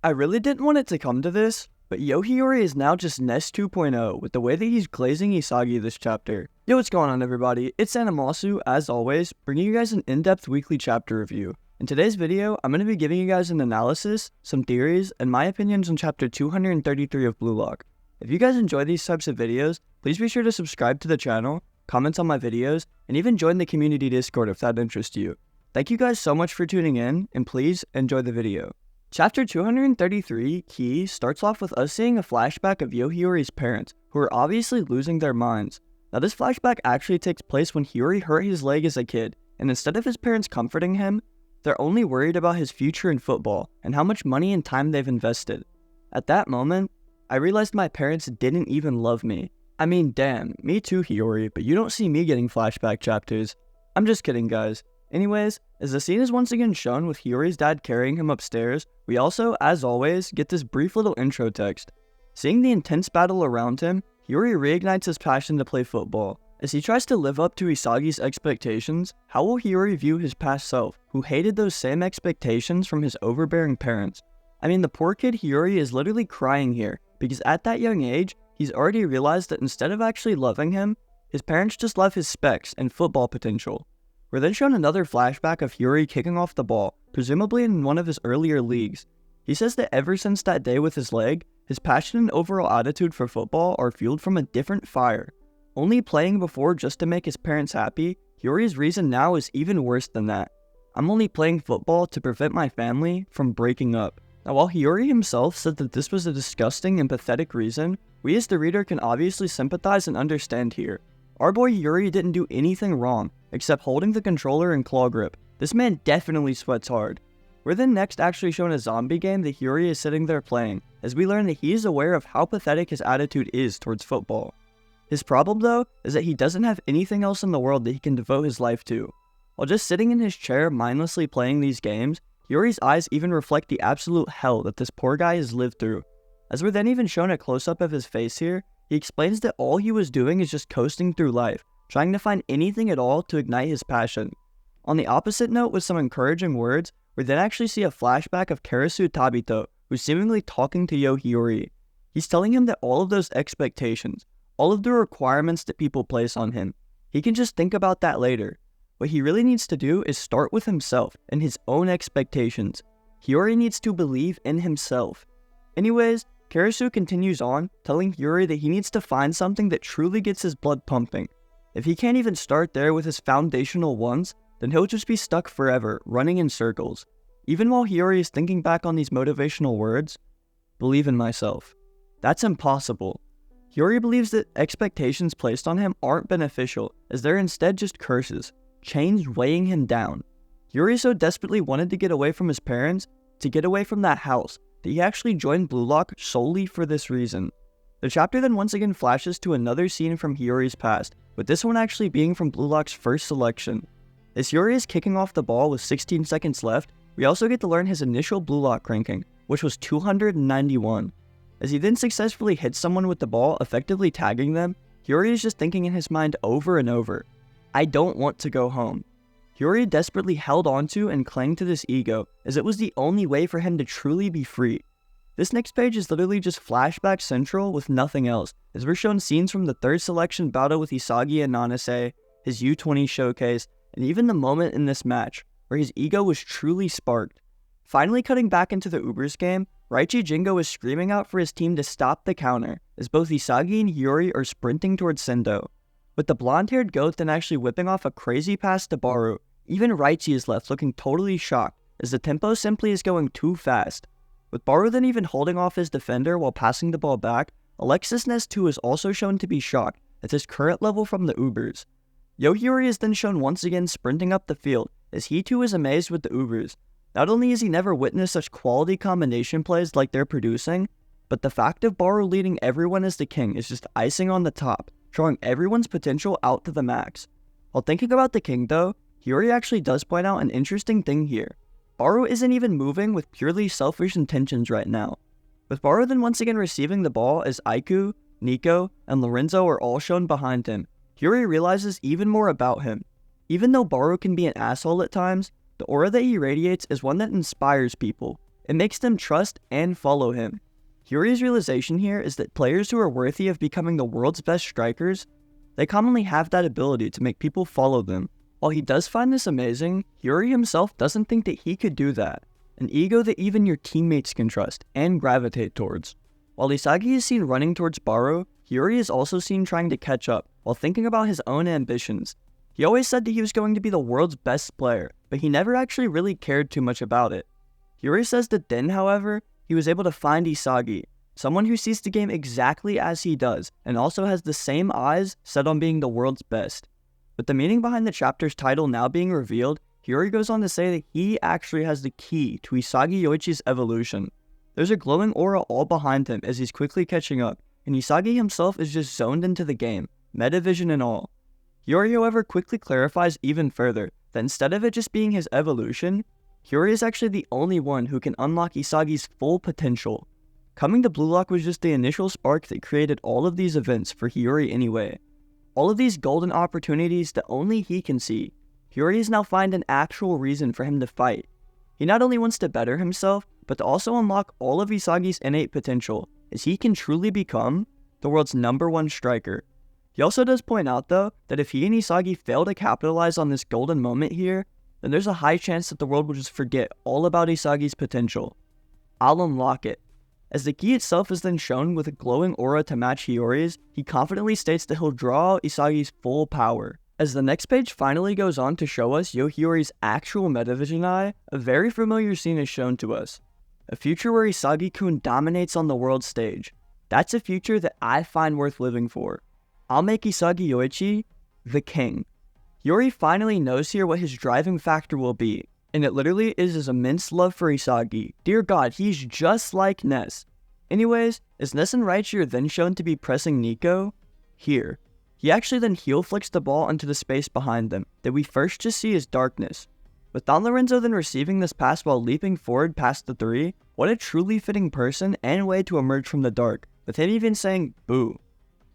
I really didn't want it to come to this, but Yo Hiori is now just Nest 2.0 with the way that he's glazing Isagi this chapter. Yo, what's going on everybody? It's Animasu, as always, bringing you guys an in-depth weekly chapter review. In today's video, I'm going to be giving you guys an analysis, some theories, and my opinions on chapter 233 of Blue Lock. If you guys enjoy these types of videos, please be sure to subscribe to the channel, comment on my videos, and even join the community Discord if that interests you. Thank you guys so much for tuning in, and please enjoy the video. Chapter 233, Key, starts off with us seeing a flashback of Yo Hiori's parents, who are obviously losing their minds. Now this flashback actually takes place when Hiori hurt his leg as a kid, and instead of his parents comforting him, they're only worried about his future in football, and how much money and time they've invested. At that moment, I realized my parents didn't even love me. I mean, damn, me too Hiori, but you don't see me getting flashback chapters. I'm just kidding guys. Anyways, as the scene is once again shown with Hiori's dad carrying him upstairs, we also, as always, get this brief little intro text. Seeing the intense battle around him, Hiori reignites his passion to play football. As he tries to live up to Isagi's expectations, how will Hiori view his past self, who hated those same expectations from his overbearing parents? I mean, the poor kid Hiori is literally crying here, because at that young age, he's already realized that instead of actually loving him, his parents just love his specs and football potential. We're then shown another flashback of Hiori kicking off the ball, presumably in one of his earlier leagues. He says that ever since that day with his leg, his passion and overall attitude for football are fueled from a different fire. Only playing before just to make his parents happy, Hiori's reason now is even worse than that. I'm only playing football to prevent my family from breaking up. Now while Hiori himself said that this was a disgusting and pathetic reason, we as the reader can obviously sympathize and understand here. Our boy Hiori didn't do anything wrong, except holding the controller in claw grip. This man definitely sweats hard. We're then next actually shown a zombie game that Hiori is sitting there playing, as we learn that he is aware of how pathetic his attitude is towards football. His problem though, is that he doesn't have anything else in the world that he can devote his life to. While just sitting in his chair mindlessly playing these games, Hiori's eyes even reflect the absolute hell that this poor guy has lived through. As we're then even shown a close-up of his face here, he explains that all he was doing is just coasting through life, trying to find anything at all to ignite his passion. On the opposite note, with some encouraging words, we then actually see a flashback of Karasu Tabito, who's seemingly talking to Yo Hiori. He's telling him that all of those expectations, all of the requirements that people place on him, he can just think about that later. What he really needs to do is start with himself and his own expectations. Hiori needs to believe in himself. Anyways, Karasu continues on, telling Hiori that he needs to find something that truly gets his blood pumping. If he can't even start there with his foundational ones, then he'll just be stuck forever, running in circles. Even while Hiori is thinking back on these motivational words, believe in myself. That's impossible. Hiori believes that expectations placed on him aren't beneficial, as they're instead just curses, chains weighing him down. Hiori so desperately wanted to get away from his parents, to get away from that house, that he actually joined Blue Lock solely for this reason. The chapter then once again flashes to another scene from Hiori's past, with this one actually being from Blue Lock's first selection. As Hiori is kicking off the ball with 16 seconds left, we also get to learn his initial Blue Lock ranking, which was 291. As he then successfully hits someone with the ball, effectively tagging them, Hiori is just thinking in his mind over and over, I don't want to go home. Hiori desperately held onto and clung to this ego, as it was the only way for him to truly be free. This next page is literally just flashback central with nothing else, as we're shown scenes from the third selection battle with Isagi and Nanase, his U20 showcase, and even the moment in this match, where his ego was truly sparked. Finally cutting back into the Ubers game, Raichi Jingo is screaming out for his team to stop the counter, as both Isagi and Hiori are sprinting towards Sendo. With the blonde-haired goat then actually whipping off a crazy pass to Barou, even Raichi is left looking totally shocked, as the tempo simply is going too fast. With Barou then even holding off his defender while passing the ball back, Alexis Nest 2 is also shown to be shocked at his current level from the Ubers. Yo Hiori is then shown once again sprinting up the field, as he too is amazed with the Ubers. Not only has he never witnessed such quality combination plays like they're producing, but the fact of Barou leading everyone as the king is just icing on the top, showing everyone's potential out to the max. While thinking about the king though, Hiori actually does point out an interesting thing here. Barou isn't even moving with purely selfish intentions right now. With Barou then once again receiving the ball as Aiku, Nico, and Lorenzo are all shown behind him, Hiori realizes even more about him. Even though Barou can be an asshole at times, the aura that he radiates is one that inspires people. It makes them trust and follow him. Hiyori's realization here is that players who are worthy of becoming the world's best strikers, they commonly have that ability to make people follow them. While he does find this amazing, Hiyori himself doesn't think that he could do that, an ego that even your teammates can trust and gravitate towards. While Isagi is seen running towards Barou, Hiyori is also seen trying to catch up while thinking about his own ambitions. He always said that he was going to be the world's best player, but he never actually really cared too much about it. Hiyori says that then, however, he was able to find Isagi, someone who sees the game exactly as he does, and also has the same eyes set on being the world's best. With the meaning behind the chapter's title now being revealed, Hiyori goes on to say that he actually has the key to Isagi Yoichi's evolution. There's a glowing aura all behind him as he's quickly catching up, and Isagi himself is just zoned into the game, metavision and all. Hiyori, however, quickly clarifies even further that instead of it just being his evolution, Hiyori is actually the only one who can unlock Isagi's full potential. Coming to Blue Lock was just the initial spark that created all of these events for Hiyori anyway. All of these golden opportunities that only he can see. Hiyori has now found an actual reason for him to fight. He not only wants to better himself, but to also unlock all of Isagi's innate potential, as he can truly become the world's #1 striker. He also does point out though, that if he and Isagi fail to capitalize on this golden moment here, then there's a high chance that the world will just forget all about Isagi's potential. I'll unlock it. As the key itself is then shown with a glowing aura to match Hiyori's, he confidently states that he'll draw out Isagi's full power. As the next page finally goes on to show us Yo Hiori's actual metavision eye, a very familiar scene is shown to us. A future where Isagi-kun dominates on the world stage. That's a future that I find worth living for. I'll make Isagi Yoichi the king. Hiyori finally knows here what his driving factor will be, and it literally is his immense love for Isagi. Dear God, he's just like Ness. Anyways, as Ness and Raichi are then shown to be pressing Nico, here, he actually then heel flicks the ball into the space behind them, that we first just see as darkness. With Don Lorenzo then receiving this pass while leaping forward past the 3, what a truly fitting person and way to emerge from the dark, with him even saying boo.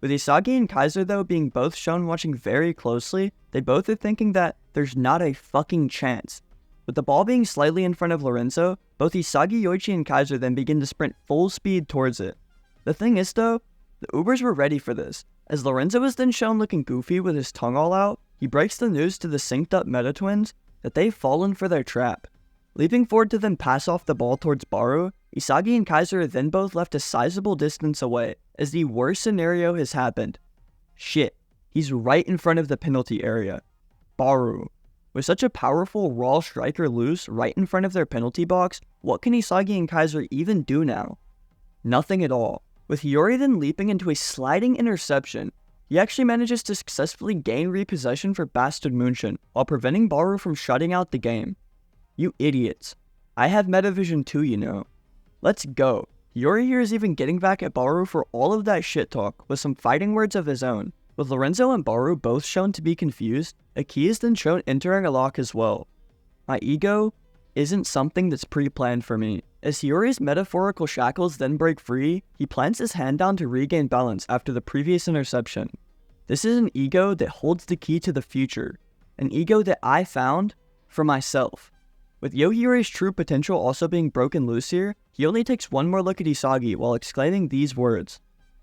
With Isagi and Kaiser though being both shown watching very closely, they both are thinking that there's not a fucking chance. With the ball being slightly in front of Lorenzo, both Isagi, Yoichi, and Kaiser then begin to sprint full speed towards it. The thing is though, the Ubers were ready for this. As Lorenzo is then shown looking goofy with his tongue all out, he breaks the news to the synced up Meta Twins that they've fallen for their trap. Leaping forward to then pass off the ball towards Barou, Isagi and Kaiser are then both left a sizable distance away, as the worst scenario has happened. Shit, he's right in front of the penalty area. Barou. With such a powerful raw striker loose right in front of their penalty box, what can Isagi and Kaiser even do now? Nothing at all. With Hiyori then leaping into a sliding interception, he actually manages to successfully gain repossession for Bastard Munchen while preventing Barou from shutting out the game. You idiots. I have Metavision too, you know. Let's go. Hiyori here is even getting back at Barou for all of that shit talk with some fighting words of his own. With Lorenzo and Barou both shown to be confused, a key is then shown entering a lock as well. My ego isn't something that's pre-planned for me. As Hiyori's metaphorical shackles then break free, he plants his hand down to regain balance after the previous interception. This is an ego that holds the key to the future, an ego that I found for myself. With Yo Hiori's true potential also being broken loose here, he only takes one more look at Isagi while exclaiming these words.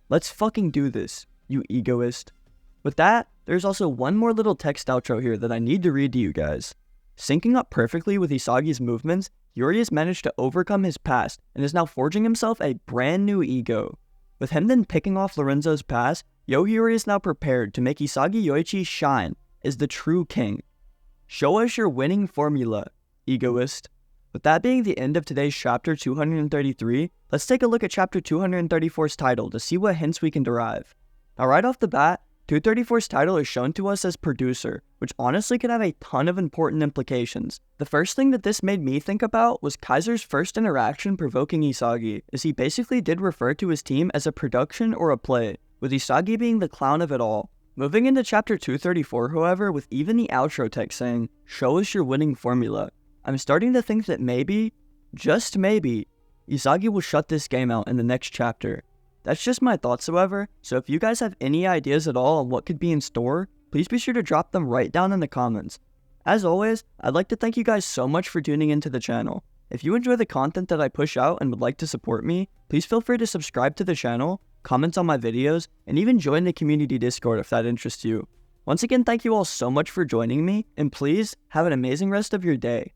Let's fucking do this, you egoist. With that, there's also one more little text outro here that I need to read to you guys. Syncing up perfectly with Isagi's movements, Hiyori has managed to overcome his past and is now forging himself a brand new ego. With him then picking off Lorenzo's pass, Yo Hiori is now prepared to make Isagi Yoichi shine as the true king. Show us your winning formula, egoist. With that being the end of today's chapter 233, let's take a look at chapter 234's title to see what hints we can derive. Now right off the bat, 234's title is shown to us as producer, which honestly could have a ton of important implications. The first thing that this made me think about was Kaiser's first interaction provoking Isagi, as he basically did refer to his team as a production or a play, with Isagi being the clown of it all. Moving into chapter 234, however, with even the outro text saying, show us your winning formula, I'm starting to think that maybe, just maybe, Isagi will shut this game out in the next chapter. That's just my thoughts, however, so if you guys have any ideas at all on what could be in store, please be sure to drop them right down in the comments. As always, I'd like to thank you guys so much for tuning into the channel. If you enjoy the content that I push out and would like to support me, please feel free to subscribe to the channel, comment on my videos, and even join the community Discord if that interests you. Once again, thank you all so much for joining me, and please have an amazing rest of your day.